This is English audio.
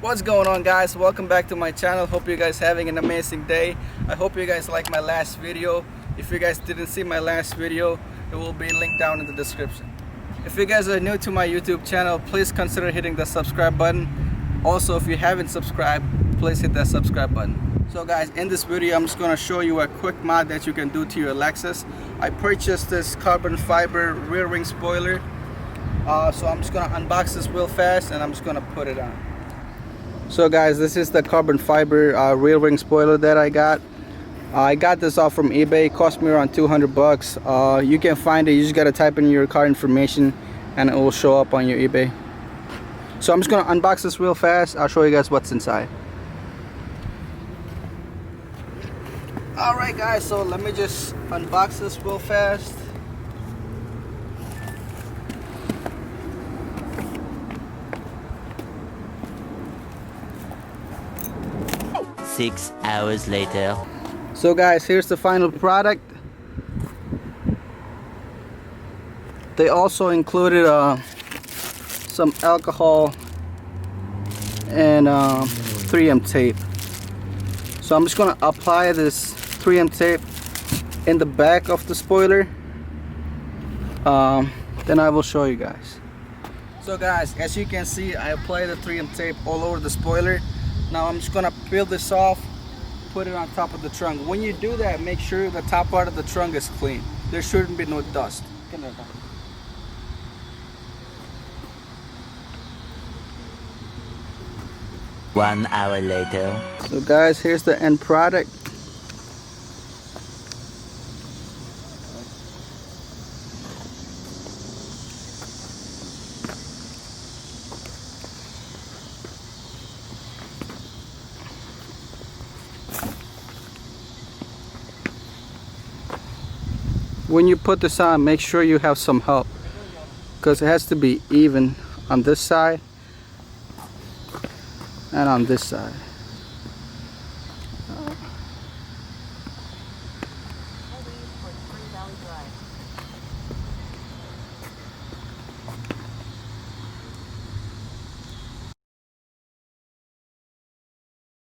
What's going on, guys? Welcome back to my channel. Hope you guys having an amazing day. I hope you guys like my last video. If you guys didn't see my last video, it will be linked down in the description. If you guys are new to my YouTube channel, please consider hitting the subscribe button. Also, if you haven't subscribed, please hit that subscribe button. So guys, in this video I'm just going to show you a quick mod that you can do to your Lexus. I purchased this carbon fiber rear wing spoiler, so I'm just going to unbox this real fast and I'm just going to put it on. So guys, this is the carbon fiber rear wing spoiler that I got. I got this off from eBay. It cost me around 200 bucks. You can find it. You just got to type in your car information and it will show up on your eBay. So I'm just going to unbox this real fast. I'll show you guys what's inside. Alright guys, so let me just unbox this real fast. Six hours later. So guys, here's the final product. They also included some alcohol and 3M tape. So I'm just going to apply this 3M tape in the back of the spoiler. Then I will show you guys. So guys, as you can see, I applied the 3M tape all over the spoiler. Now I'm just going to peel this off, put it on top of the trunk. When you do that, make sure the top part of the trunk is clean. There shouldn't be no dust. 1 hour later. So guys, here's the end product. When you put this on, make sure you have some help, because it has to be even on this side and on this side.